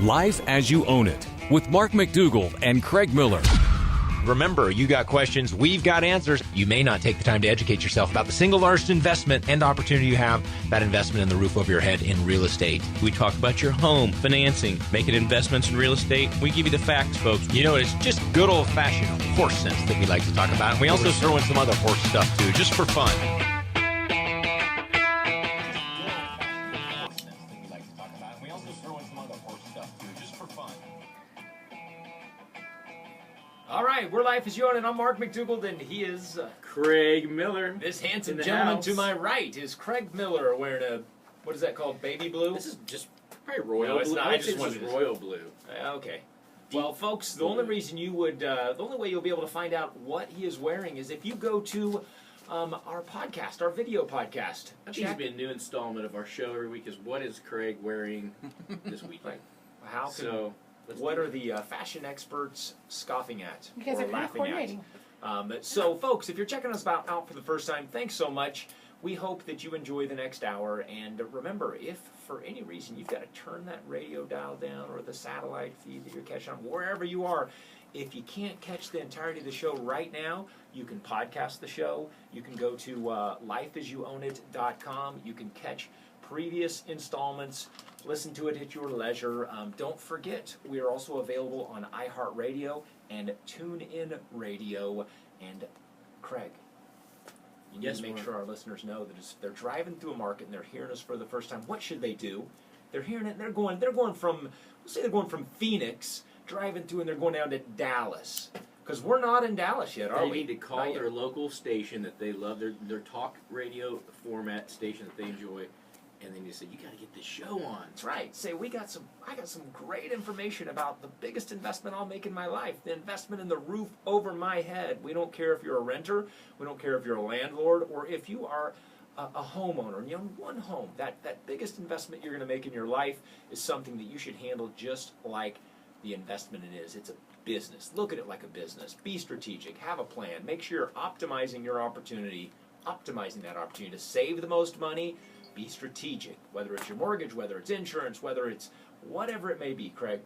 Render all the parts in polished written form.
Life as You Own It with Mark McDougald and Craig Miller. Remember, you got questions, we've got answers. You may not take the time to educate yourself about the single largest investment and opportunity you have, that investment in the roof over your head in real estate. We talk about your home, financing, making investments in real estate. We give you the facts, folks. You know, it's just good old-fashioned horse sense that we like to talk about. And we also throw in some other horse stuff, too, just for fun. All right, we're Life as You Own It. I'm Mark McDougald, and he is Craig Miller. This handsome gentleman to my right is Craig Miller, wearing a, what is that called, baby blue? This is just probably royal No, it's blue. not. I just wanted royal blue. Okay. Well, folks, the only reason you would, the only way you'll be able to find out what he is wearing is if you go to our podcast, our video podcast. That needs to be a new installment of our show every week. Is what is Craig wearing this week? Right. How can, So. what are the fashion experts scoffing at You guys or are kind of laughing coordinating. at? So, folks, if you're checking us out for the first time, thanks so much. We hope that you enjoy the next hour. And remember, if for any reason you've got to turn that radio dial down or the satellite feed that you're catching on, wherever you are, if you can't catch the entirety of the show right now, you can podcast the show. You can go to lifeasyouownit.com. You can catch previous installments. Listen to it at your leisure. Don't forget, we are also available on iHeartRadio and TuneIn Radio. And Craig, you need to make sure our listeners know that if they're driving through a market and they're hearing us for the first time, what should they do? They're hearing it and they're going from, let's say they're going from Phoenix, driving through, and they're going down to Dallas. Because we're not in Dallas yet, are we? They need to call their local station that they love, their talk radio format station that they enjoy. And then you say, you got to get this show on. That's right. Say, I got some great information about the biggest investment I'll make in my life, the investment in the roof over my head. We don't care if you're a renter, we don't care if you're a landlord, or if you are a homeowner and you own one home. That biggest investment you're going to make in your life is something that you should handle just like the investment it is. It's a business. Look at it like a business. Be strategic. Have a plan. Make sure you're optimizing that opportunity to save the most money. Be strategic, whether it's your mortgage, whether it's insurance, whether it's whatever it may be, Craig.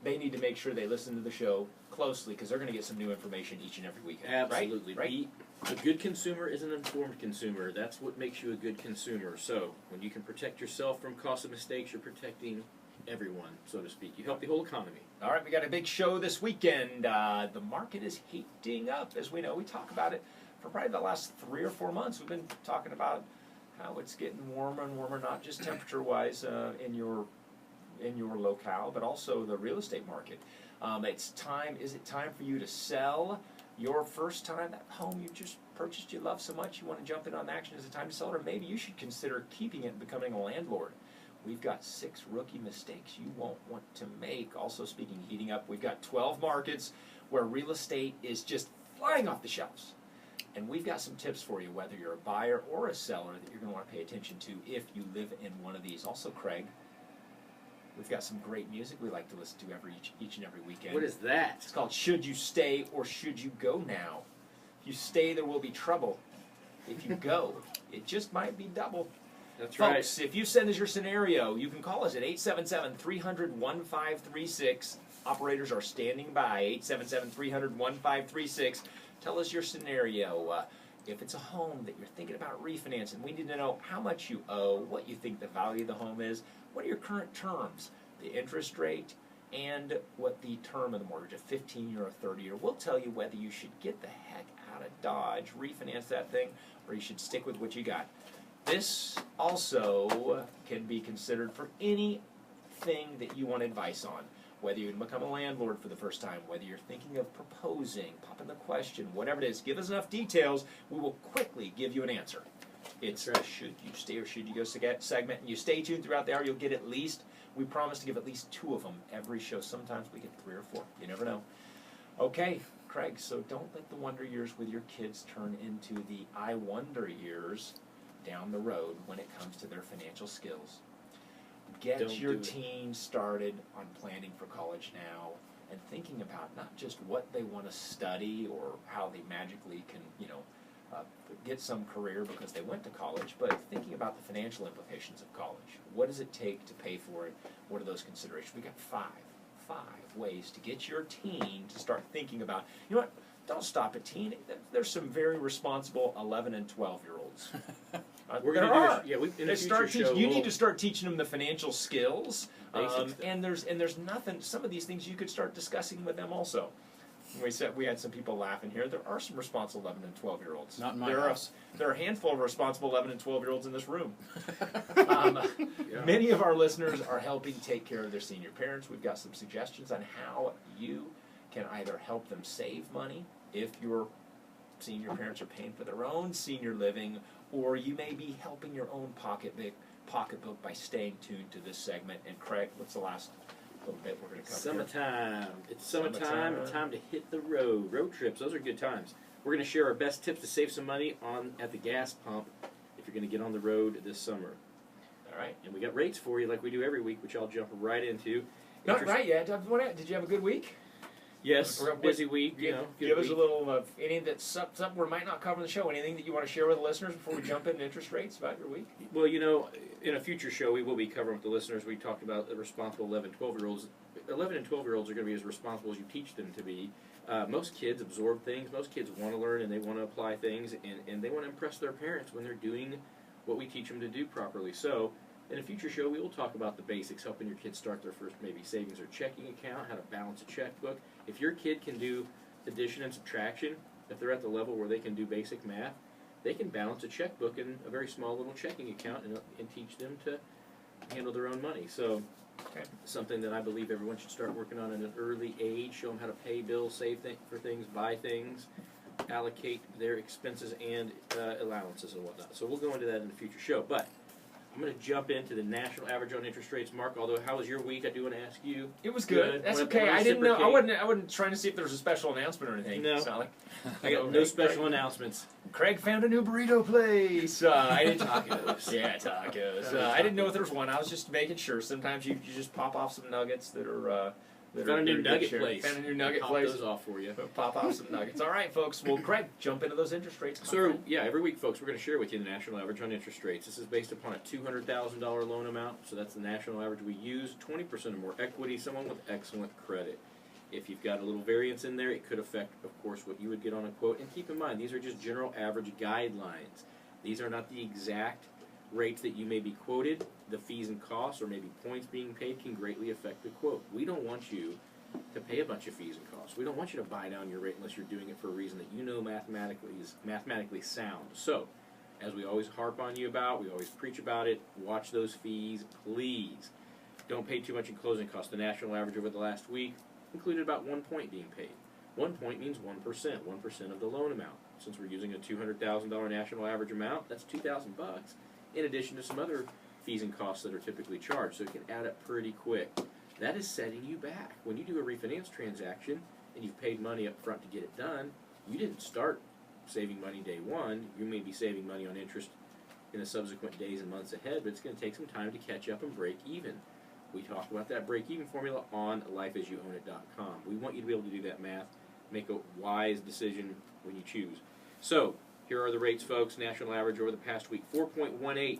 They need to make sure they listen to the show closely because they're going to get some new information each and every weekend. Absolutely. Right? A good consumer is an informed consumer. That's what makes you a good consumer. So when you can protect yourself from costly mistakes, you're protecting everyone, so to speak. You help the whole economy. All right, we got a big show this weekend. The market is heating up, as we know. We talk about it for probably the last 3 or 4 months. We've been talking about how it's getting warmer and warmer, not just temperature-wise in your locale, but also the real estate market. It's time. Is it time for you to sell your first time, that home you just purchased, you love so much, you want to jump in on action? Is it time to sell it, or maybe you should consider keeping it and becoming a landlord? We've got 6 rookie mistakes you won't want to make. Also, speaking of heating up, we've got 12 markets where real estate is just flying off the shelves. And we've got some tips for you, whether you're a buyer or a seller, that you're going to want to pay attention to if you live in one of these. Also, Craig, we've got some great music we like to listen to each and every weekend. What is that? It's called Should You Stay or Should You Go Now? If you stay, there will be trouble. If you go, it just might be double. That's Folks, if you send us your scenario, you can call us at 877-300-1536. Operators are standing by, 877-300-1536. Tell us your scenario. If it's a home that you're thinking about refinancing, we need to know how much you owe, what you think the value of the home is, what are your current terms, the interest rate, and what the term of the mortgage, a 15-year or 30-year. We'll tell you whether you should get the heck out of Dodge, refinance that thing, or you should stick with what you got. This also can be considered for anything that you want advice on. Whether you become a landlord for the first time, whether you're thinking of proposing, popping the question, whatever it is, give us enough details, we will quickly give you an answer. It's should you stay or should you go segment, and you stay tuned throughout the hour, you'll get at least, we promise to give at least 2 of them every show. Sometimes we get 3 or 4, you never know. Okay, Craig, so don't let the wonder years with your kids turn into the I wonder years down the road when it comes to their financial skills. Get your team started on planning for college now and thinking about not just what they want to study or how they magically can, get some career because they went to college, but thinking about the financial implications of college. What does it take to pay for it? What are those considerations? We got five ways to get your teen to start thinking about, you know what, don't stop at teen. There's some very responsible 11 and 12-year-olds. We're there gonna are. do this, in They a future start show. you need to start teaching them the financial skills, Basics. and there's nothing. Some of these things you could start discussing with them also. We had some people laughing here. There are some responsible 11 and 12-year-olds. Not in my there house. There are a handful of responsible 11 and 12-year-olds in this room. Yeah. Many of our listeners are helping take care of their senior parents. We've got some suggestions on how you can either help them save money if your senior parents are paying for their own senior living, or you may be helping your own pocketbook by staying tuned to this segment. And Craig, what's the last little bit we're going to cover here? Summertime. It's summertime. Summertime. Time to hit the road. Road trips. Those are good times. We're going to share our best tips to save some money at the gas pump if you're going to get on the road this summer. All right. And we got rates for you like we do every week, which I'll jump right into. Not right yet. Did you have a good week? Yes, busy week. Give us a little anything that's something we might not cover in the show. Anything that you want to share with the listeners before we jump into interest rates about your week? Well, in a future show, we will be covering with the listeners. We talked about the responsible 11, 12-year-olds. 11 and 12-year-olds are going to be as responsible as you teach them to be. Most kids absorb things. Most kids want to learn and they want to apply things, and they want to impress their parents when they're doing what we teach them to do properly. So, in a future show, we will talk about the basics, helping your kids start their first maybe savings or checking account, how to balance a checkbook. If your kid can do addition and subtraction, if they're at the level where they can do basic math, they can balance a checkbook in a very small little checking account and teach them to handle their own money. So, something that I believe everyone should start working on at an early age. Show them how to pay bills, save for things, buy things, allocate their expenses and allowances and whatnot. So we'll go into that in a future show. But I'm going to jump into the national average on interest rates. Mark, although how was your week? I do want to ask you. It was good. That's Wanna okay. I didn't know. reciprocate. I wasn't trying to see if there was a special announcement or anything. No. It's not like I got no special announcements. Craig found a new burrito place. I didn't Tacos. Yeah, tacos. I didn't know if there was one. I was just making sure. Sometimes you just pop off some nuggets that are. Found a new nugget place. Found a new nugget Pop place. those off for you. Pop off some nuggets. All right, folks. Well, Craig, jump into those interest rates. So, yeah, every week, folks, we're going to share with you the national average on interest rates. This is based upon a $200,000 loan amount, so that's the national average we use. 20% or more equity, someone with excellent credit. If you've got a little variance in there, it could affect, of course, what you would get on a quote. And keep in mind, these are just general average guidelines. These are not the exact rates that you may be quoted. The fees and costs or maybe points being paid can greatly affect the quote. We don't want you to pay a bunch of fees and costs. We don't want you to buy down your rate unless you're doing it for a reason that you know mathematically is mathematically sound. So, as we always harp on you about, we always preach about it, watch those fees, please. Don't pay too much in closing costs. The national average over the last week included about 1 point being paid. 1 point means 1%, 1% of the loan amount. Since we're using a $200,000 national average amount, that's $2,000 in addition to some other fees and costs that are typically charged. So it can add up pretty quick. That is setting you back. When you do a refinance transaction and you've paid money up front to get it done, you didn't start saving money day one. You may be saving money on interest in the subsequent days and months ahead, but it's going to take some time to catch up and break even. We talk about that break-even formula on lifeasyouownit.com. We want you to be able to do that math, make a wise decision when you choose. So, here are the rates, folks. National average over the past week, 4.18.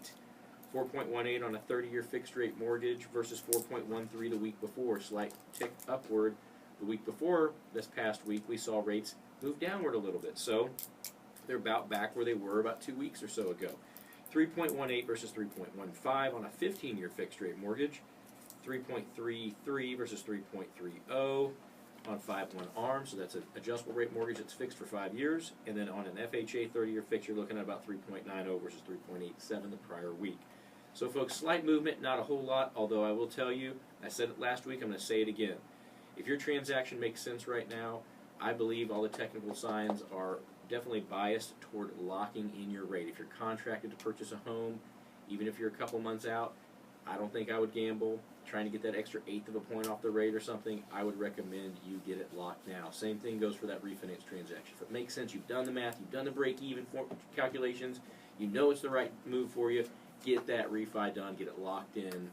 4.18 on a 30-year fixed-rate mortgage versus 4.13 the week before. Slight tick upward. The week before, this past week, we saw rates move downward a little bit. So they're about back where they were about 2 weeks or so ago. 3.18 versus 3.15 on a 15-year fixed-rate mortgage. 3.33 versus 3.30 on 5-1 ARM. So that's an adjustable rate mortgage that's fixed for 5 years. And then on an FHA 30-year fix, you're looking at about 3.90 versus 3.87 the prior week. So, folks, slight movement, not a whole lot, although I will tell you, I said it last week, I'm going to say it again. If your transaction makes sense right now, I believe all the technical signs are definitely biased toward locking in your rate. If you're contracted to purchase a home, even if you're a couple months out, I don't think I would gamble trying to get that extra eighth of a point off the rate or something. I would recommend you get it locked now. Same thing goes for that refinance transaction. If it makes sense, you've done the math, you've done the break-even calculations, you know it's the right move for you, get that refi done, get it locked in.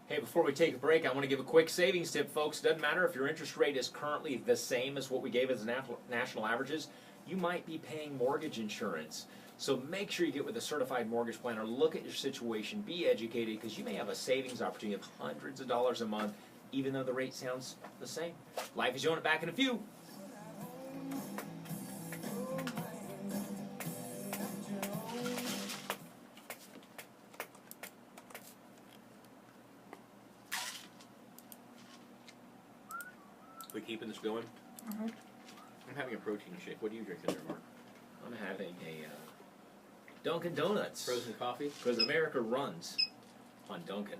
Hey, before we take a break, I want to give a quick savings tip, folks. Doesn't matter if your interest rate is currently the same as what we gave as national averages. you might be paying mortgage insurance. So make sure you get with a certified mortgage planner, look at your situation, be educated, because you may have a savings opportunity of hundreds of dollars a month, even though the rate sounds the same. Life as you own it, back in a few. We keeping this going? I'm having a protein shake. What are you drinking there, Mark? I'm having a Dunkin' Donuts. Frozen coffee? Because America runs on Dunkin'.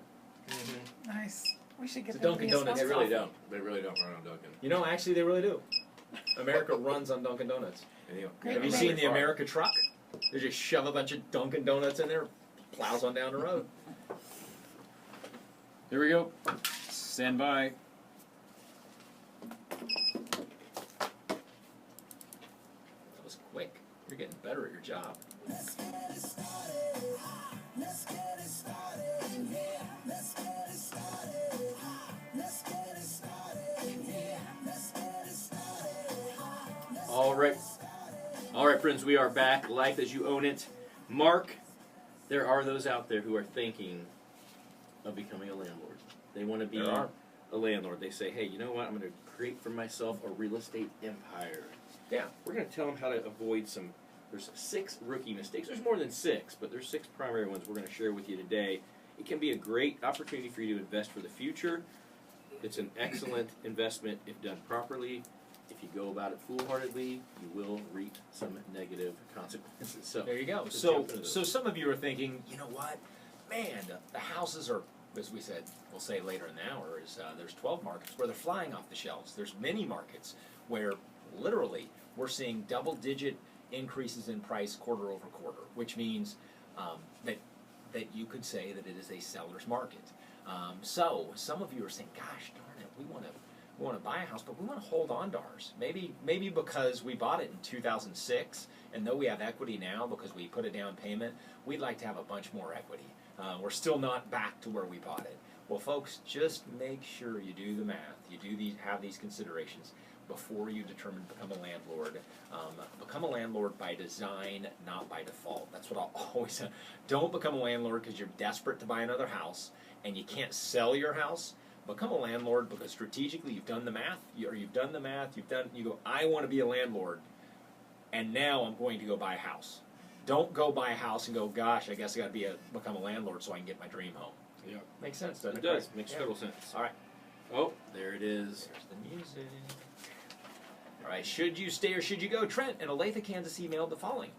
Nice. We should get It's a them Dunkin' to be a Donuts. They sponsor. really don't. They really don't run on Dunkin'. You know, actually, they really do. America runs on Dunkin' Donuts. Anyway, Great Have you name. seen the America truck? They just shove a bunch of Dunkin' Donuts in there, plows on down the road. Here we go. Stand by. That was quick. You're getting better at your job. All right, friends, we are back. Life as you own it. Mark, there are those out there who are thinking of becoming a landlord. They want to be There are. a landlord. They say, hey, you know what? I'm going to create for myself a real estate empire. Yeah. We're going to tell them how to avoid some. There's 6 rookie mistakes. There's more than 6, but there's 6 primary ones we're going to share with you today. It can be a great opportunity for you to invest for the future. It's an excellent investment if done properly. If you go about it foolhardily, you will reap some negative consequences. So There you go. let's So, jump into this. so some of you are thinking, you know what, man, the houses are, as we said, we'll say later in the hour, is there's 12 markets where they're flying off the shelves. There's many markets where literally we're seeing double-digit increases in price quarter over quarter, which means that you could say that it is a seller's market. So some of you are saying, gosh darn it, we want to buy a house, but we want to hold on to ours. Maybe because we bought it in 2006, and though we have equity now because we put a down payment, we'd like to have a bunch more equity. We're still not back to where we bought it. Well, folks, just make sure you do the math. You have these considerations before you determine to become a landlord. Become a landlord by design, not by default. That's what I'll always say. Don't become a landlord because you're desperate to buy another house and you can't sell your house. Become a landlord because strategically you've done the math, you go, I want to be a landlord, and now I'm going to go buy a house. Don't go buy a house and go, gosh, I guess I got to become a landlord so I can get my dream home. Yeah. Makes sense, doesn't It it? does. Makes total sense. All right. Oh, there it is. There's the music. All right, should you stay or should you go? Trent in Olathe, Kansas emailed the following.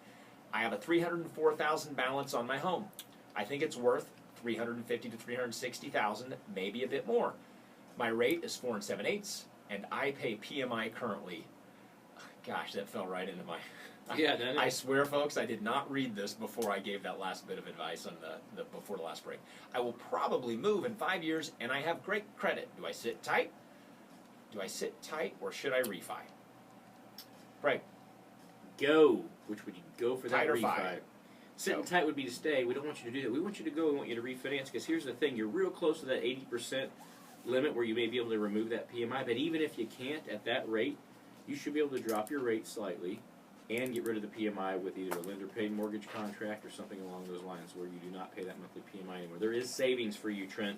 I have a $304,000 balance on my home. I think it's worth $350,000 to $360,000, maybe a bit more. My rate is 4 7/8, and I pay PMI currently. Gosh, that fell right into my. Yeah, didn't it? I swear, folks, I did not read this before I gave that last bit of advice on before the last break. I will probably move in 5 years, and I have great credit. Do I sit tight? Or should I refi? Right. Go. Which would you go for that Tight or refi? fi? Sitting tight would be to stay. We don't want you to do that. We want you to go. We want you to refinance because here's the thing. You're real close to that 80% limit where you may be able to remove that PMI. But even if you can't at that rate, you should be able to drop your rate slightly and get rid of the PMI with either a lender-paid mortgage contract or something along those lines where you do not pay that monthly PMI anymore. There is savings for you, Trent,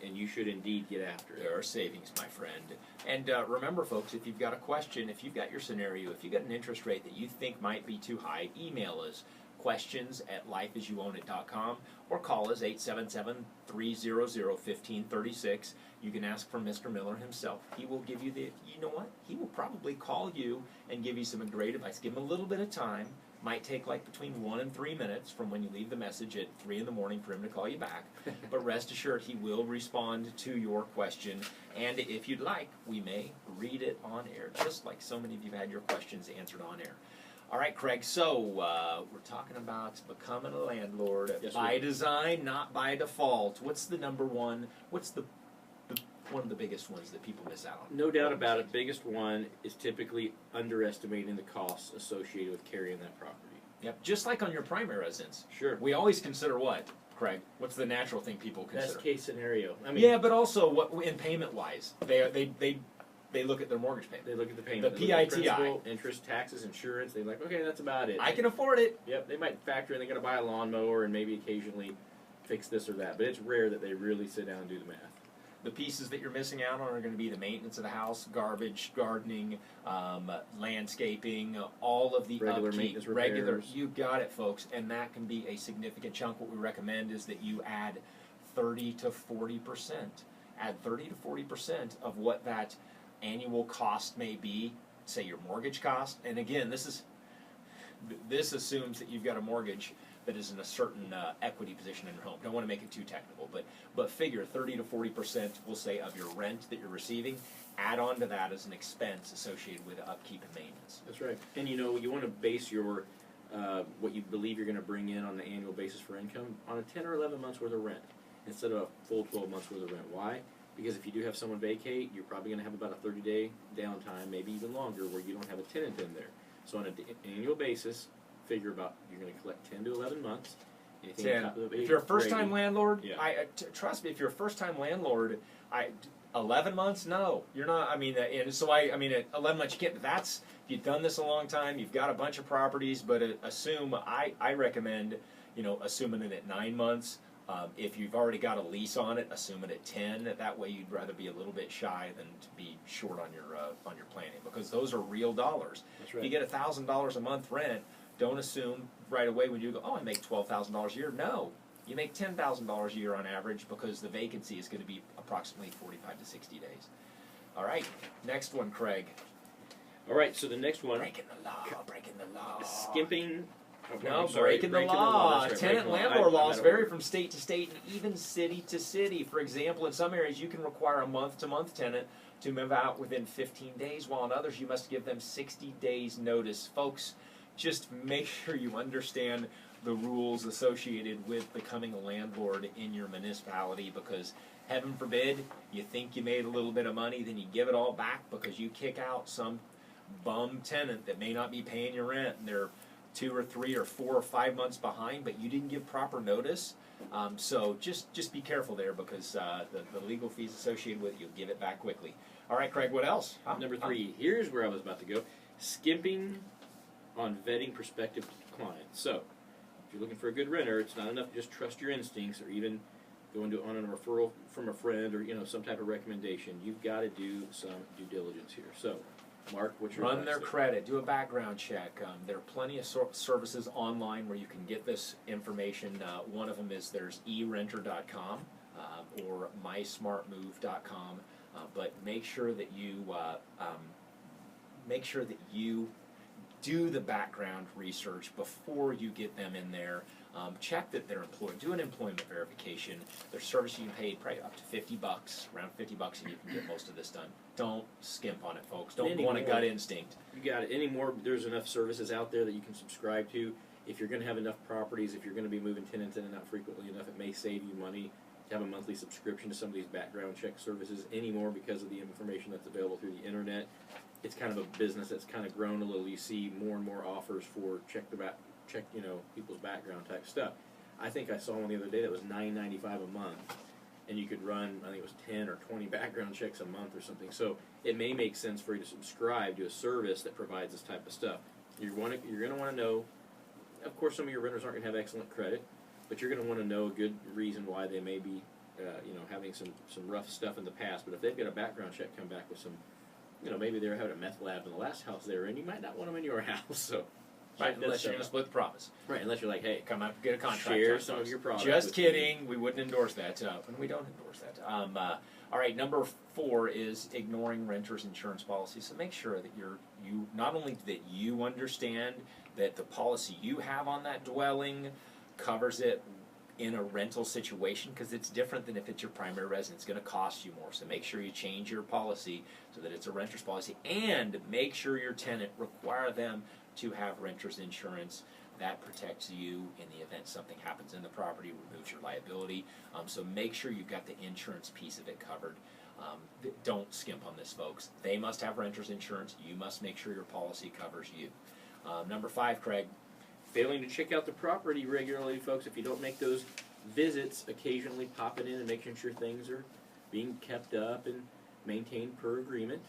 and you should indeed get after it. There are savings, my friend. And remember, folks, if you've got a question, if you've got your scenario, if you've got an interest rate that you think might be too high, email us questions@lifeasyouownit.com or call us 877-300-1536. You can ask for Mr. Miller himself. He will give you you know what? He will probably call you and give you some great advice. Give him a little bit of time. Might take like between 1 and 3 minutes from when you leave the message at 3 in the morning for him to call you back. But rest assured, he will respond to your question. And if you'd like, we may read it on air, just like so many of you have had your questions answered on air. All right, Craig, so we're talking about becoming a landlord Yes, by we are. design, not by default. What's the number one? What's the one of the biggest ones that people miss out on? No doubt about it. Biggest one is typically underestimating the costs associated with carrying that property. Yep, just like on your primary residence. Sure. We always consider what, Craig? What's the natural thing people consider? Best case scenario. I mean, Yeah, but also what in payment wise, they they look at their mortgage payment. They look at the payment. The They look at PITI. principal, interest, taxes, insurance. They're like, okay, that's about it. I can afford it. Yep, they might factor in they're going to buy a lawnmower and maybe occasionally fix this or that, but it's rare that they really sit down and do the math. The pieces that you're missing out on are going to be the maintenance of the house, garbage, gardening, landscaping, all of the Regular upkeep, maintenance, regular. repairs. You got it, folks, and that can be a significant chunk. What we recommend is that you add 30 to 40%. Add 30 to 40% of what that annual cost may be. Say your mortgage cost, and again, this assumes that you've got a mortgage that is in a certain equity position in your home. Don't want to make it too technical, but figure 30 to 40%, we'll say, of your rent that you're receiving. Add on to that as an expense associated with upkeep and maintenance. That's right. And you want to base your what you believe you're going to bring in on an annual basis for income on a 10 or 11 months worth of rent instead of a full 12 months worth of rent. Why? Because if you do have someone vacate, you're probably going to have about a 30-day downtime, maybe even longer, where you don't have a tenant in there. So on an annual basis, figure about you're going to collect 10 to 11 months. Anything on top of the If you're a first-time gravy. landlord, Yeah. trust me. If you're a first-time landlord, 11 months, no, you're not. I mean, and so at 11 months, you can't. That's if you've done this a long time, you've got a bunch of properties, but I recommend, assuming it at 9 months. If you've already got a lease on it, assume it at 10. That way, you'd rather be a little bit shy than to be short on your planning, because those are real dollars. That's right. If you get $1,000 a month rent, don't assume right away when you go, oh, I make $12,000 a year. No, you make $10,000 a year on average, because the vacancy is going to be approximately 45 to 60 days. All right, next one, Craig. All right, so the next one, Breaking the law. skimping. Oh, No, I'm sorry, breaking the law. That's right, Tenant breaking the law. landlord I laws had a vary word. from state to state and even city to city. For example, in some areas you can require a month-to-month tenant to move out within 15 days, while in others you must give them 60 days notice. Folks, just make sure you understand the rules associated with becoming a landlord in your municipality, because heaven forbid you think you made a little bit of money, then you give it all back because you kick out some bum tenant that may not be paying your rent, and they're 2 or 3 or 4 or 5 months behind, but you didn't give proper notice. So just be careful there, because the legal fees associated with it, you'll give it back quickly. All right, Craig, what else? Number 3, here's where I was about to go. Skimping on vetting prospective clients. So, if you're looking for a good renter, it's not enough to just trust your instincts or even go on a referral from a friend or some type of recommendation. You've got to do some due diligence here. So, Mark, what's your Run advice their there? credit, do a background check. There are plenty of services online where you can get this information. One of them is there's erenter.com or mysmartmove.com. But make sure that you do the background research before you get them in there. Check that they're employed. Do an employment verification. Their service you can pay probably up to $50, around $50, and you can get most of this done. Don't skimp on it, folks. Don't go on a gut instinct. You got it. Anymore, there's enough services out there that you can subscribe to. If you're going to have enough properties, if you're going to be moving tenants in and out frequently enough, it may save you money to have a monthly subscription to some of these background check services anymore, because of the information that's available through the internet. It's kind of a business that's kind of grown a little. You see more and more offers for check people's background type stuff. I think I saw one the other day that was $9.95 a month, and you could run, I think it was 10 or 20 background checks a month or something. So it may make sense for you to subscribe to a service that provides this type of stuff. You're going to want to know. Of course, some of your renters aren't going to have excellent credit, but you're going to want to know a good reason why they may be, having some rough stuff in the past. But if they've got a background check come back with some, maybe they were having a meth lab in the last house they were in, you might not want them in your house. So, Right, unless you're going to split the profits. right, unless you're like, hey, Come out, get a contract. share done, some of folks. your products. Just with kidding. We wouldn't endorse that, and we don't endorse that. All right, number 4 is ignoring renters' insurance policies. So make sure that you not only that you understand that the policy you have on that dwelling covers it in a rental situation, because it's different than if it's your primary residence. It's going to cost you more. So make sure you change your policy so that it's a renter's policy, and make sure your tenant require them to have renter's insurance. That protects you in the event something happens in the property, removes your liability. So make sure you've got the insurance piece of it covered. Don't skimp on this, folks. They must have renter's insurance. You must make sure your policy covers you. Number 5, Craig. Failing to check out the property regularly, folks. If you don't make those visits, occasionally popping in and making sure things are being kept up and maintained per agreement,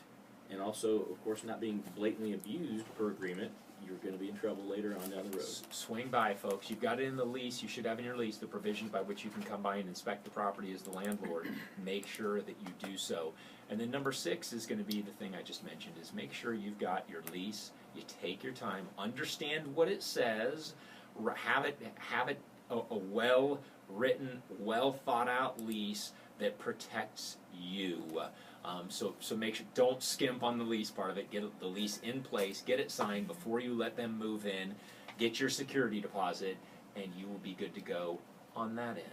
and also, of course, not being blatantly abused per agreement. You're going to be in trouble later on down the road. Swing by, folks. You've got it in the lease. You should have in your lease the provision by which you can come by and inspect the property as the landlord. Make sure that you do so. And then number 6 is going to be the thing I just mentioned, is make sure you've got your lease. You take your time, understand what it says, have it a well-written, well-thought-out lease that protects you. So make sure, don't skimp on the lease part of it. Get the lease in place, get it signed before you let them move in, get your security deposit, and you will be good to go on that end.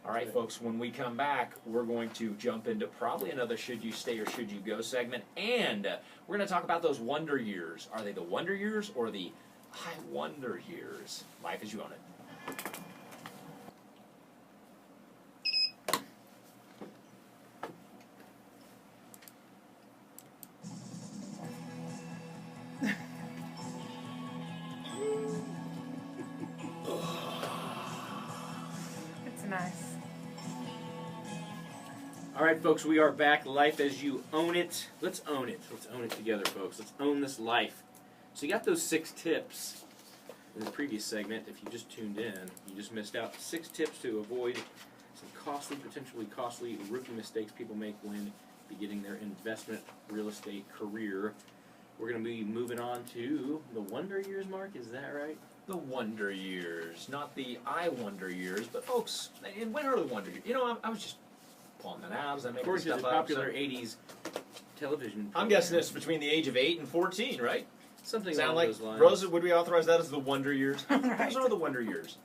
All right, folks, when we come back, we're going to jump into probably another should you stay or should you go segment, and we're going to talk about those wonder years. Are they the wonder years or the I wonder years? Life as you own it. It's nice. All right, folks, we are back. Life as you own it. Let's own it. Let's own it together, folks. Let's own this life. So you got those 6 tips in the previous segment. If you just tuned in, you just missed out. 6 tips to avoid some costly, potentially costly rookie mistakes people make when beginning their investment real estate career. We're going to be moving on to the wonder years, Mark. Is that right? The wonder years, not the I wonder years, but folks, and when are the wonder years? You know, I was just pulling that out. I was According to the stuff popular up. So 80s television I'm program. guessing it's between the age of 8 and 14, right? Something Sound along like those lines. Rosa? Would we authorize that as the wonder years? Right. Those are the wonder years.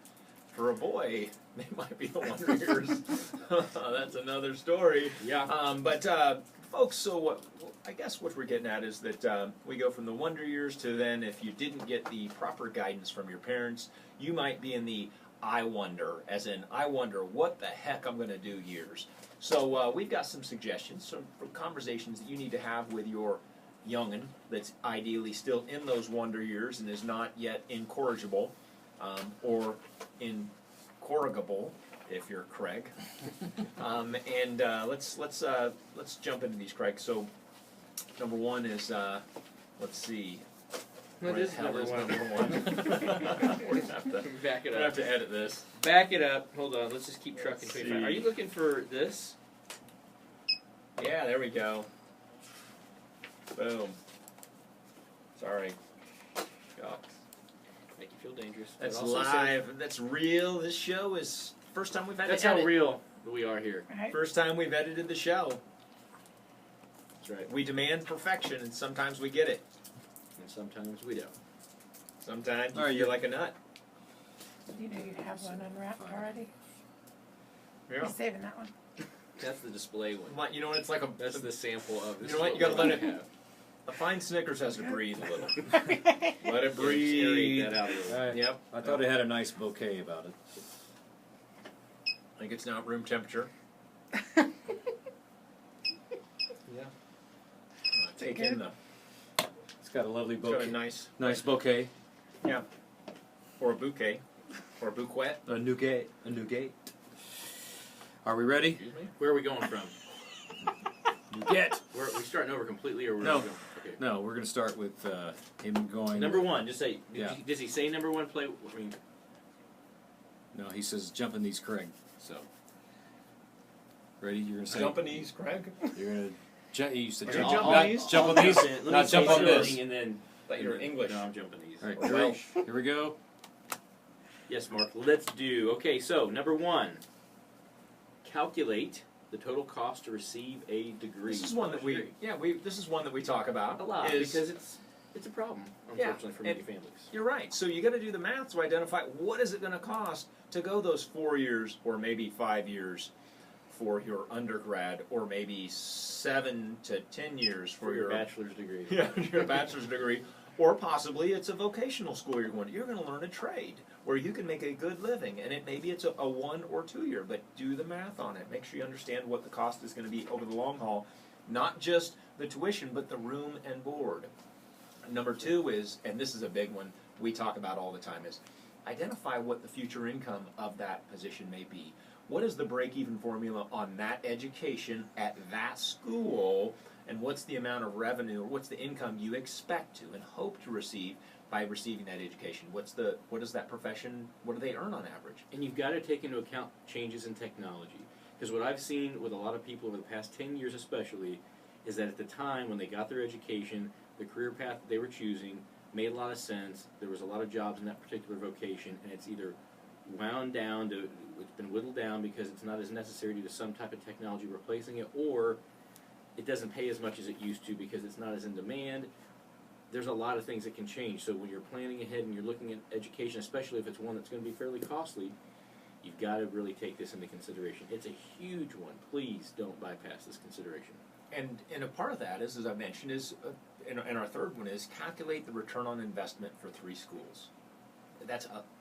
For a boy, they might be the wonder years. That's another story. Yeah. But folks, so what? I guess what we're getting at is that we go from the wonder years to then, if you didn't get the proper guidance from your parents, you might be in the I wonder, as in I wonder what the heck I'm going to do years. So we've got some suggestions, some conversations that you need to have with your young'un that's ideally still in those wonder years and is not yet incorrigible or incorrigible, if you're Craig. Let's jump into these, Craig. So number 1 is let's see. What Where is the hell number is one? number 1? We're gonna have to Back it we're gonna up. have to edit this. Back it up. Hold on. Let's just keep trucking. Let's 25. see. Are you looking for this? Yeah, there we go. Boom. Sorry. Shucks. Make you feel dangerous. That's But also live. That's real. This show is first time we've had That's to how edit. real we are here. Right? First time we've edited the show. That's right. We demand perfection, and sometimes we get it. And sometimes we don't. Sometimes you All right, feel you- like a nut. You know you have one unwrapped already. Yeah. You're saving that one. That's the display one. You know what? It's like That's the sample of this. You know what? is You gotta we let it- have. a fine Snickers has to breathe a little. Okay. Let it Yeah, just breathe. aerate that out a little. I, Yep. I thought it had a nice bouquet about it. I think it's now at room temperature. Yeah. Take good? in the. It's got a lovely It's got bouquet. a nice. Nice bouquet. Yeah. Or a bouquet. Or a bouquet. A nougat. A nougat. Are we ready? Excuse me. Where are we going from? Nougat. Are we starting over completely, or we're No. just going? Okay. No, we're going to start with him going. Number 1. Just say. Yeah. Does he say number 1? Play. I mean, No, he says jump in these, Craig. So. Ready? You're going to say. Japanese, Craig. You're going to. You used to Are jump. you jumping not these? jump on these. Let me Not say jump on this. something and then. Thought you were and then- English. No, I'm jumping these. All right, Or here, Welsh. here we go. Yes, Mark. Let's do. Okay, so number 1. Calculate the total cost to receive a degree. This is one that we. Yeah, this is one that we talk about a lot is- because it's a problem, Yeah, unfortunately, for many and- families. You're right. So you got to do the math to identify what is it going to cost to go those 4 years or maybe 5 years for your undergrad, or maybe 7 to 10 years for your bachelor's degree. yeah, your bachelor's degree, or possibly it's a vocational school you're going to. You're going to learn a trade where you can make a good living, and maybe it's a 1 or 2 year. But do the math on it. Make sure you understand what the cost is going to be over the long haul, not just the tuition, but the room and board. Number 2 is, and this is a big one we talk about all the time, is identify what the future income of that position may be. What is the break-even formula on that education at that school? and what's the amount of revenue, or what's the income you expect to and hope to receive by receiving that education. What does that profession, what do they earn on average? And you've got to take into account changes in technology. Because what I've seen with a lot of people over the past 10 years especially is that at the time when they got their education, the career path that they were choosing made a lot of sense. There was a lot of jobs in that particular vocation, and it's either wound down to, it's been whittled down because it's not as necessary due to some type of technology replacing it, or it doesn't pay as much as it used to because it's not as in demand. There's a lot of things that can change. So when you're planning ahead and you're looking at education, especially if it's one that's going to be fairly costly, you've got to really take this into consideration. It's a huge one. Please don't bypass this consideration. And a part of that is, as I mentioned, is and our third one is calculate the return on investment for 3 schools.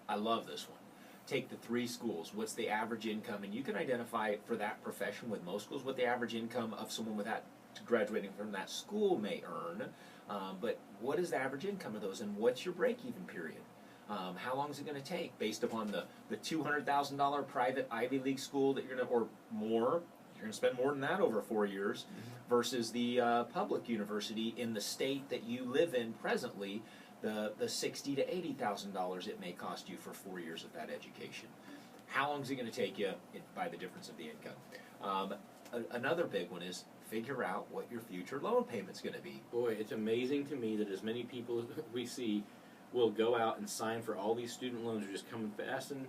I love this one. Take the 3 schools. What's the average income? And you can identify for that profession with most schools what the average income of someone with that graduating from that school may earn. But what is the average income of those, and what's your break-even period? How long is it going to take based upon the $200,000 private Ivy League school that you're going to, or more, you're going to spend more than that over 4 years, versus the public university in the state that you live in presently, the $60,000 to $80,000 it may cost you for 4 years of that education. How long is it going to take you by the difference of the income? Another big one is figure out what your future loan payment's going to be. Boy, it's amazing to me that as many people as we see will go out and sign for all these student loans. Are just coming fast and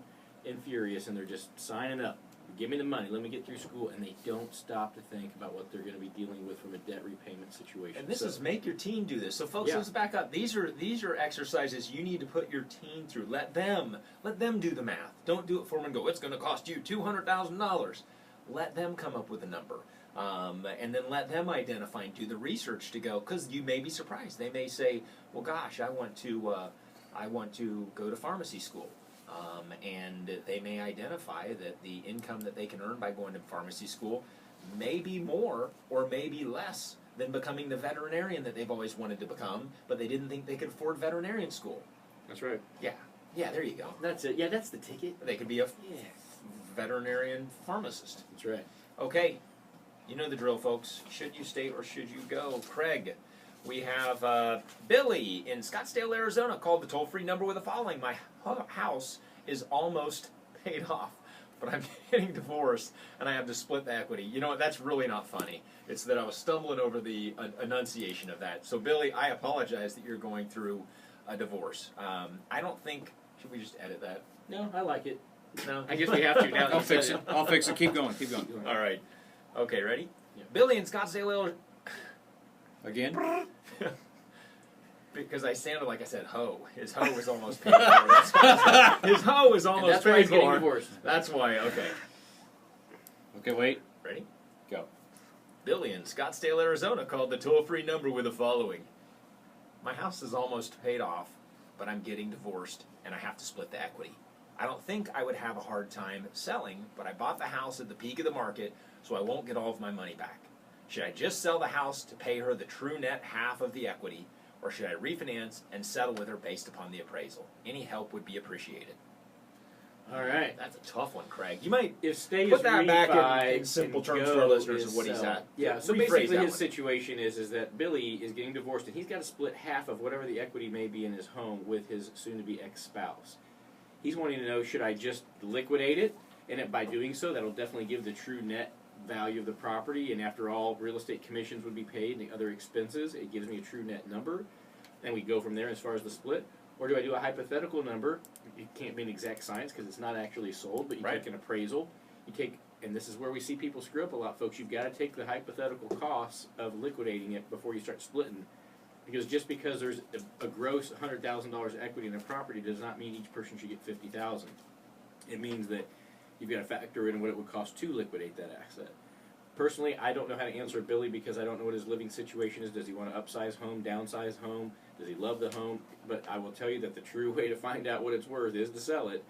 furious, and they're just signing up. Give me the money, let me get through school, and they don't stop to think about what they're going to be dealing with from a debt repayment situation. And this is make your team do this. So folks, let's back up. These are exercises you need to put your team through. Let them do the math. Don't do it for them and go, it's going to cost you $200,000. Let them come up with a number. And then let them identify and do the research to go, because you may be surprised. They may say, well, gosh, I want to go to pharmacy school. And they may identify that the income that they can earn by going to pharmacy school may be more or may be less than becoming the veterinarian that they've always wanted to become, but they didn't think they could afford veterinarian school. That's right. Yeah, there you go. That's it. Yeah, that's the ticket. They could be a veterinarian pharmacist. That's right. Okay, you know the drill, folks. Should you stay or should you go? Craig, we have Billy in Scottsdale, Arizona, called the toll-free number with the following. My house is almost paid off, but I'm getting divorced, and I have to split the equity. You know what? That's really not funny. It's that I was stumbling over the enunciation of that. So, Billy, I apologize that you're going through a divorce. I don't think... Should we just edit that? No, I like it. No? I guess we have to now. I'll fix it. I'll fix it. Keep going. All right. Okay, ready? Yeah. Billy in Scottsdale, Again? because I sounded like I said hoe. His hoe is almost paid for. His hoe is almost That's why paid he's getting for. divorced. That's why, okay. Okay, wait. Ready? Go. Billy in Scottsdale, Arizona called the toll-free number with the following. My house is almost paid off, but I'm getting divorced, and I have to split the equity. I don't think I would have a hard time selling, but I bought the house at the peak of the market, so I won't get all of my money back. Should I just sell the house to pay her the true net half of the equity, or should I refinance and settle with her based upon the appraisal? Any help would be appreciated. All right. That's a tough one, Craig. You might If stay put is that back in refi simple and terms go for our listeners is of what he's sell. at. Yeah, so Rephrase basically that his one. situation is that Billy is getting divorced, and he's got to split half of whatever the equity may be in his home with his soon-to-be ex-spouse. He's wanting to know, should I just liquidate it? And by doing so, that'll definitely give the true net value of the property, and after all real estate commissions would be paid and the other expenses, it gives me a true net number, and we go from there as far as the split. Or do I do a hypothetical number? It can't be an exact science because it's not actually sold, but you take an appraisal, you take, and this is where we see people screw up a lot, folks. You've got to take the hypothetical costs of liquidating it before you start splitting, because just because there's a gross $100,000 equity in a property does not mean each person should get $50,000. It means that you've got to factor in what it would cost to liquidate that asset. Personally, I don't know how to answer Billy because I don't know what his living situation is. Does he want to upsize home, downsize home? Does he love the home? But I will tell you that the true way to find out what it's worth is to sell it,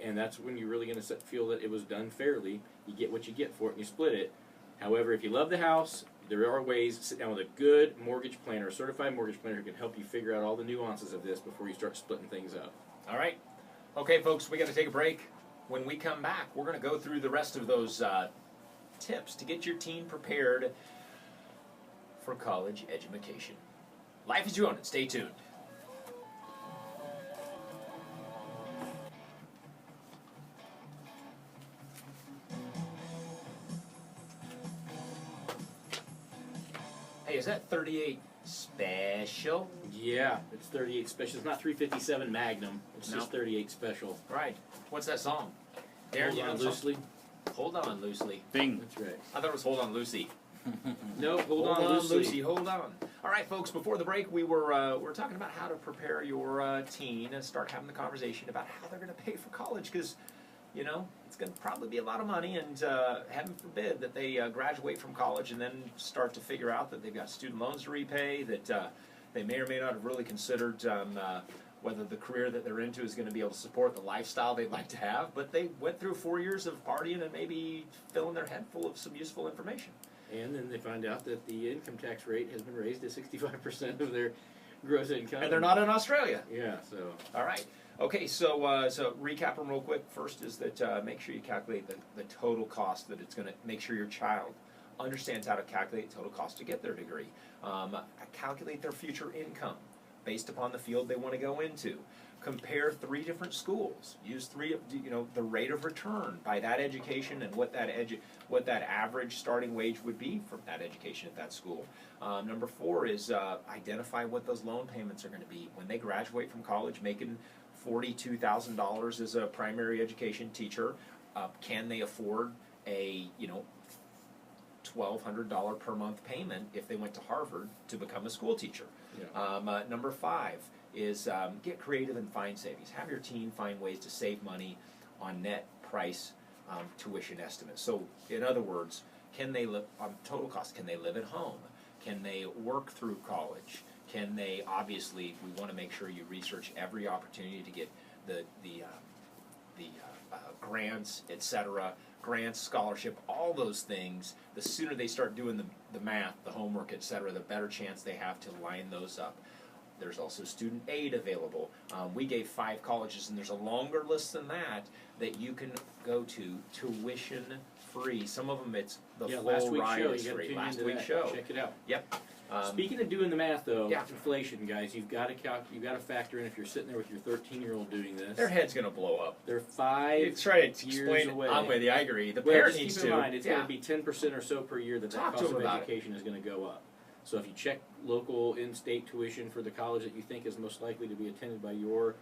and that's when you're really going to feel that it was done fairly. You get what you get for it, and you split it. However, if you love the house, there are ways to sit down with a good mortgage planner, a certified mortgage planner who can help you figure out all the nuances of this before you start splitting things up. All right. Okay, folks, we got to take a break. When we come back, we're going to go through the rest of those tips to get your team prepared for college education. Life as you own it. Stay tuned. Hey, is that 38 special? Yeah, it's 38 special. It's not 357 Magnum. It's just 38 special. Right. What's that song? Hold you on know loosely. Hold on loosely. Bing. That's right. I thought it was Hold On Lucy. No, hold on loosely. Lucy. Hold on. All right, folks. Before the break, we were talking about how to prepare your teen and start having the conversation about how they're going to pay for college, because you know it's going to probably be a lot of money, and heaven forbid that they graduate from college and then start to figure out that they've got student loans to repay, that they may or may not have really considered whether the career that they're into is going to be able to support the lifestyle they'd like to have. But they went through 4 years of partying and maybe filling their head full of some useful information. And then they find out that the income tax rate has been raised to 65% of their gross income. And they're not in Australia. Yeah, so. All right. Okay, so so recap them real quick. First is that make sure you calculate the total cost that it's going to, make sure your child understands how to calculate total cost to get their degree. Calculate their future income based upon the field they want to go into. Compare 3 different schools. Use the rate of return by that education and what that average starting wage would be from that education at that school. Number 4 is identify what those loan payments are going to be when they graduate from college, making $42,000 as a primary education teacher. Can they afford a $1,200 per month payment if they went to Harvard to become a school teacher? Yeah. Number 5 is get creative and find savings. Have your teen find ways to save money on net price tuition estimates. So, in other words, can they live on total cost? Can they live at home? Can they work through college? Can they, obviously, we want to make sure you research every opportunity to get the grants, etc., grants, scholarship, all those things. The sooner they start doing the math, the homework, etc., the better chance they have to line those up. There's also student aid available. We gave 5 colleges, and there's a longer list than that you can go to tuition free. Some of them it's the full last week's ride show. is You free. got to Last tune into week's that. show. Check it out. Yep. Speaking of doing the math, though, yeah. inflation, guys, you've got to factor in if you're sitting there with your 13-year-old doing this. Their head's going to blow up. They're 5 You try to years explain away. I'm with you. I agree. The Well, parent just needs keep to. in mind, it's yeah. going to be 10% or so per year that Talk to cost them of about education is going to go up. So if you check local in-state tuition for the college that you think is most likely to be attended by your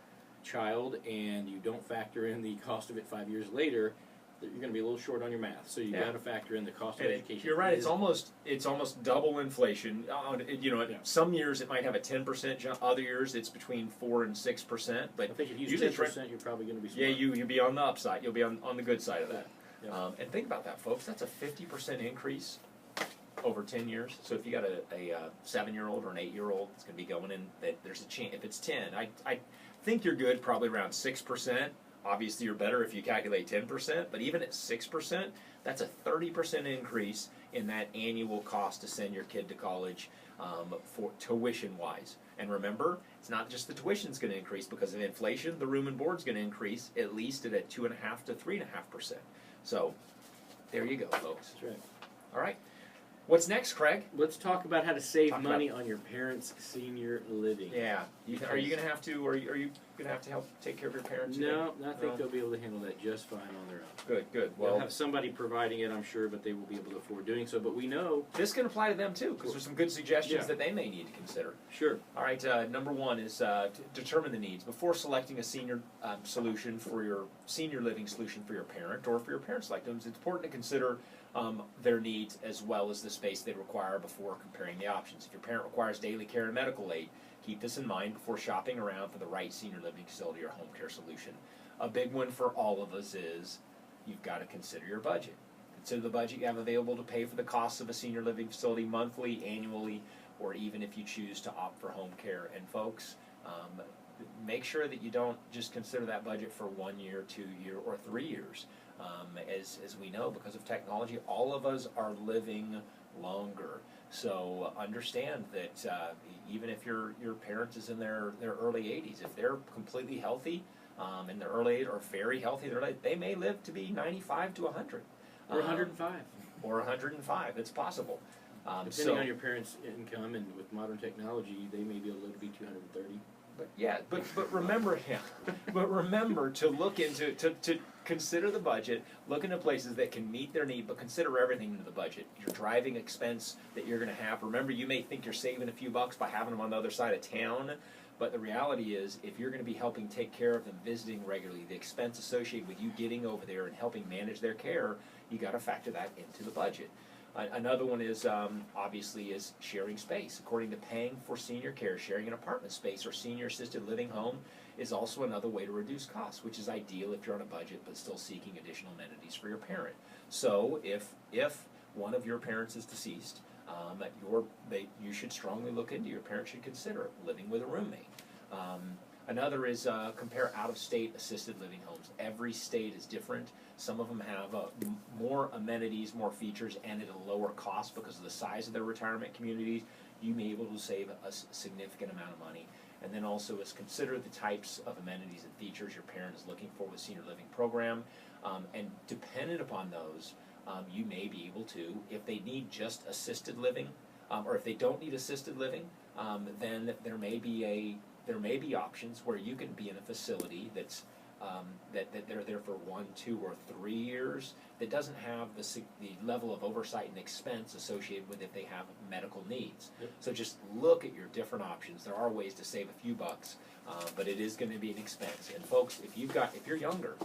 child, and you don't factor in the cost of it 5 years later, you're going to be a little short on your math. So you've got to factor in the cost of education. You're right. It's almost double inflation. Some years it might have a 10% jump. Other years it's between 4 and 6%. But I think if you use usually 10%, you're probably going to be smart. yeah, you'll be on the upside. You'll be on the good side of that. Yeah. And think about that, folks. That's a 50% increase over 10 years. So if you got a 7-year-old or an 8-year-old that's going to be going in, that there's a chance. If it's 10, I think you're good probably around 6%. Obviously, you're better if you calculate 10%, but even at 6%, that's a 30% increase in that annual cost to send your kid to college for tuition-wise. And remember, it's not just the tuition's going to increase because of inflation. The room and board's going to increase at least at a 2.5 to 3.5%. So there you go, folks. That's right. All right. What's next, Craig? Let's talk about how to save money on your parents' senior living. Yeah. Are you going to have to? Are you going to have to help take care of your parents? No, I think they'll be able to handle that just fine on their own. Good. They'll Well, have somebody providing it, I'm sure, but they will be able to afford doing so. But we know. this can apply to them too, because there's some good suggestions Yeah. that they may need to consider. Sure. All right. Number 1 is to determine the needs before selecting a senior solution for your senior living solution for your parent or for your parents like them. It's important to consider their needs as well as the space they require before comparing the options. If your parent requires daily care and medical aid, keep this in mind before shopping around for the right senior living facility or home care solution. A big one for all of us is you've got to consider your budget. Consider the budget you have available to pay for the costs of a senior living facility monthly, annually, or even if you choose to opt for home care. And folks, make sure that you don't just consider that budget for 1 year, 2 year, or 3 years. As we know, because of technology, all of us are living longer. So understand that even if your parent is in their early 80s, if they're completely healthy, in their early 80s or very healthy, they may live to be 95 to 100. Or 105. Or 105. It's possible. Depending on your parents' income and with modern technology, they may be able to be 230. But remember, but remember to look into to consider the budget. Look into places that can meet their need, but consider everything into the budget. Your driving expense that you're going to have. Remember, you may think you're saving a few bucks by having them on the other side of town, but the reality is, if you're going to be helping take care of them, visiting regularly, the expense associated with you getting over there and helping manage their care, you got to factor that into the budget. Another one is obviously is sharing space. According to paying for senior care, sharing an apartment space or senior assisted living home is also another way to reduce costs, which is ideal if you're on a budget but still seeking additional amenities for your parent. So if one of your parents is deceased, you should strongly look into, your parent should consider living with a roommate. Another is compare out-of-state assisted living homes. Every state is different. Some of them have more amenities, more features, and at a lower cost because of the size of their retirement communities. You may be able to save a significant amount of money. And then also is consider the types of amenities and features your parent is looking for with senior living program. And dependent upon those, you may be able to, if they need just assisted living, or if they don't need assisted living, then there may be options where you can be in a facility that's that they're there for 1, 2, or 3 years, that doesn't have the level of oversight and expense associated with if they have medical needs. Yep. So just look at your different options. There are ways to save a few bucks, but it is going to be an expense. And folks, if you're younger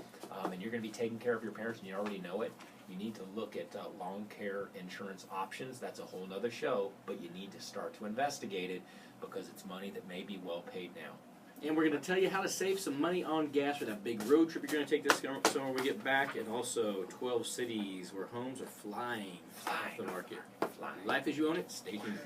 and you're going to be taking care of your parents and you already know it, you need to look at long care insurance options. That's a whole nother show, but you need to start to investigate it because it's money that may be well paid now. And we're going to tell you how to save some money on gas for that big road trip you're going to take this summer when we get back, and also 12 cities where homes are flying off the market. Life as you own it, stay tuned.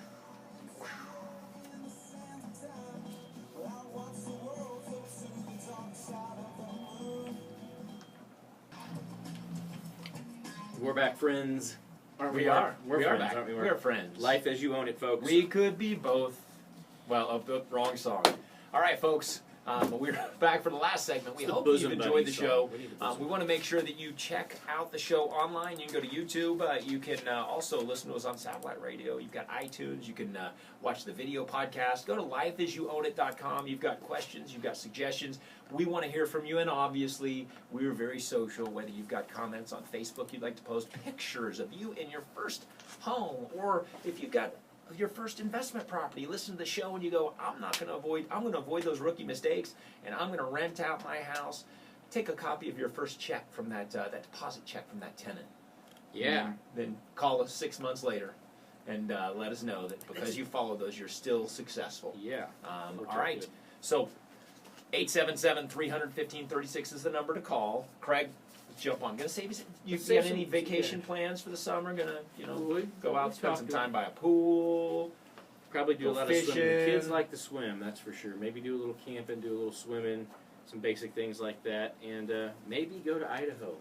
We're back, friends. Aren't we? We are. We're We are friends, back. aren't we? We are friends. Life as you own it, folks. We could be both. Well, the wrong song. All right, folks. We're back for the last segment. We hope you've enjoyed the show. We want to make sure that you check out the show online. You can go to YouTube. You can also listen to us on satellite radio. You've got iTunes. You can watch the video podcast. Go to lifeasyouownit.com. You've got questions. You've got suggestions. We want to hear from you. And obviously, we're very social. Whether you've got comments on Facebook you'd like to post, pictures of you in your first home, or if you've got your first investment property, listen to the show and you go, I'm going to avoid those rookie mistakes, and I'm going to rent out my house. Take a copy of your first check from that deposit check from that tenant. Yeah. Then call us 6 months later and let us know that because you followed those, you're still successful. Yeah. All right. So 877-300-1536 is the number to call. Craig, jump on. Gonna save you got any vacation plans for the summer? Gonna go out, spend some time by a pool. Probably do a lot fishing. of swimming. The kids like to swim, that's for sure. Maybe do a little camping, do a little swimming, some basic things like that, and maybe go to Idaho.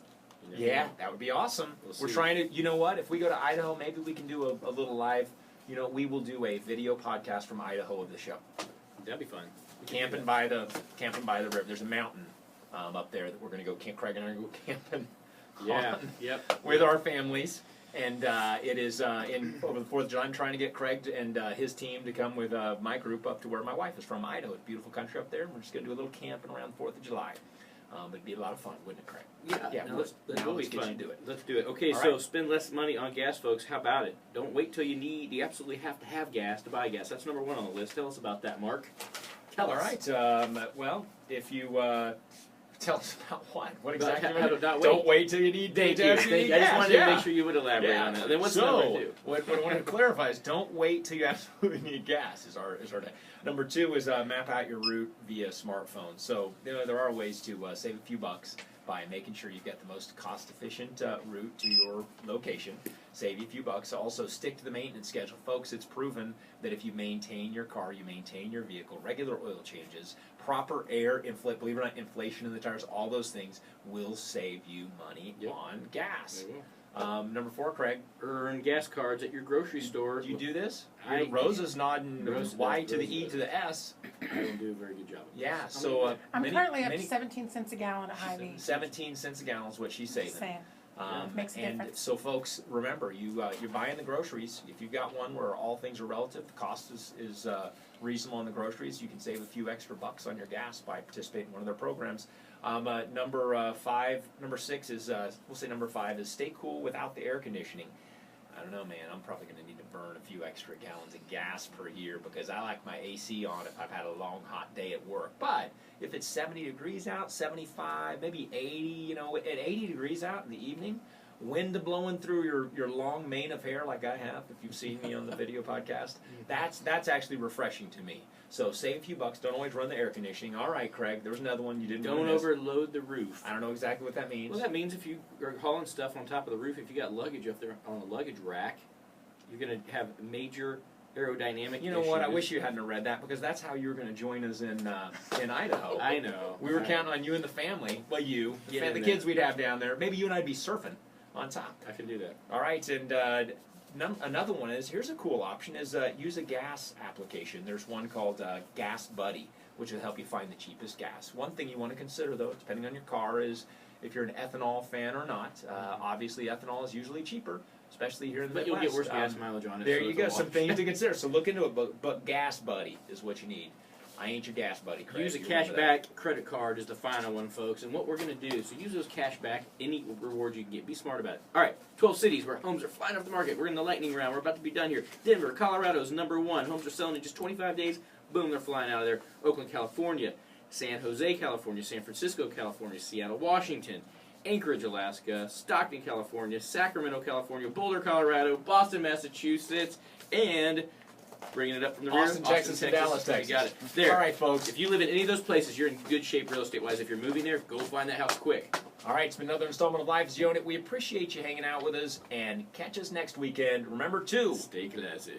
Yeah, that would be awesome. We're trying to. You know what? If we go to Idaho, maybe we can do a little live. We will do a video podcast from Idaho of the show. That'd be fun. Camping by the river. There's a mountain up there that we're going to go. Craig and I are going to go camping. Yeah. Yep. With our families, and it is over the 4th of July. I'm trying to get Craig and his team to come with my group up to where my wife is from, Idaho. It's a beautiful country up there. And we're just going to do a little camping around the 4th of July. It'd be a lot of fun, wouldn't it, Craig? Yeah. Let's get you to do it. Let's do it. Okay, All so right. spend less money on gas, folks. How about it? Don't wait till you need. You absolutely have to have gas to buy gas. That's number 1 on the list. Tell us about that, Mark. Tell us. All right. Well, if you tell us about what? What exactly? Don't wait till you need. Thank you. I just wanted to make sure you would elaborate on that. Then what's number 2? What I wanted to clarify is don't wait till you absolutely need gas. Is our number 2 is map out your route via smartphone. So there are ways to save a few bucks by making sure you've got the most cost-efficient route to your location. Save you a few bucks. Also, stick to the maintenance schedule. Folks, it's proven that if you maintain your car, you maintain your vehicle, regular oil changes, proper air, believe it or not, inflation in the tires, all those things will save you money on gas. Number 4, Craig. Earn gas cards at your grocery store. Do you do this? I- Rosa's nodding Rosa Y does, to the Rosa E does. to the S. I don't do a very good job. Yeah, so I'm many- currently up to many- 17 cents a gallon at Hy-Vee. 17 cents a gallon is what she's Just saving. saying. Makes a and difference. so, folks, remember, you're buying the groceries. If you've got one where all things are relative, the cost is reasonable on the groceries. You can save a few extra bucks on your gas by participating in one of their programs. Number 6 is we'll say number 5 is stay cool without the air conditioning. I don't know, man. I'm probably going to need to burn a few extra gallons of gas per year because I like my AC on if I've had a long, hot day at work. But if it's 70 degrees out, 75, maybe 80, at 80 degrees out in the evening, wind blowing through your long mane of hair like I have, if you've seen me on the video podcast, that's actually refreshing to me. So save a few bucks. Don't always run the air conditioning. All right, Craig, there was another one you didn't Don't miss. overload the roof. I don't know exactly what that means. Well, that means if you are hauling stuff on top of the roof, if you got luggage up there on the luggage rack, you're going to have major aerodynamic You know what? I issues. wish you hadn't read that because that's how you were going to join us in Idaho. I know. We were counting on you and the family. Well, you, Get the in kids there. we'd have down there. Maybe you and I'd be surfing on top. I can do that. All right, and another one is, here's a cool option, is use a gas application. There's one called Gas Buddy, which will help you find the cheapest gas. One thing you want to consider, though, depending on your car, is if you're an ethanol fan or not. Obviously, ethanol is usually cheaper, especially here in the But you'll Midwest. get worse gas mileage on it. There so you it's go, a some wash. things to consider. So look into it, but Gas Buddy is what you need. I ain't your gas buddy, Craig. Use a You remember that. cashback credit card is the final one, folks. And what we're going to do is use those cashback, any rewards you can get. Be smart about it. All right, 12 cities where homes are flying off the market. We're in the lightning round. We're about to be done here. Denver, Colorado is number 1. Homes are selling in just 25 days. Boom, they're flying out of there. Oakland, California. San Jose, California. San Francisco, California. Seattle, Washington. Anchorage, Alaska. Stockton, California. Sacramento, California. Boulder, Colorado. Boston, Massachusetts. And bringing it up from the Austin, rear. Texas, and Dallas, Texas. You got it. There. All right, folks. If you live in any of those places, you're in good shape real estate-wise. If you're moving there, go find that house quick. All right, it's been another installment of Life as You Own It. We appreciate you hanging out with us, and catch us next weekend. Remember to Stay classy.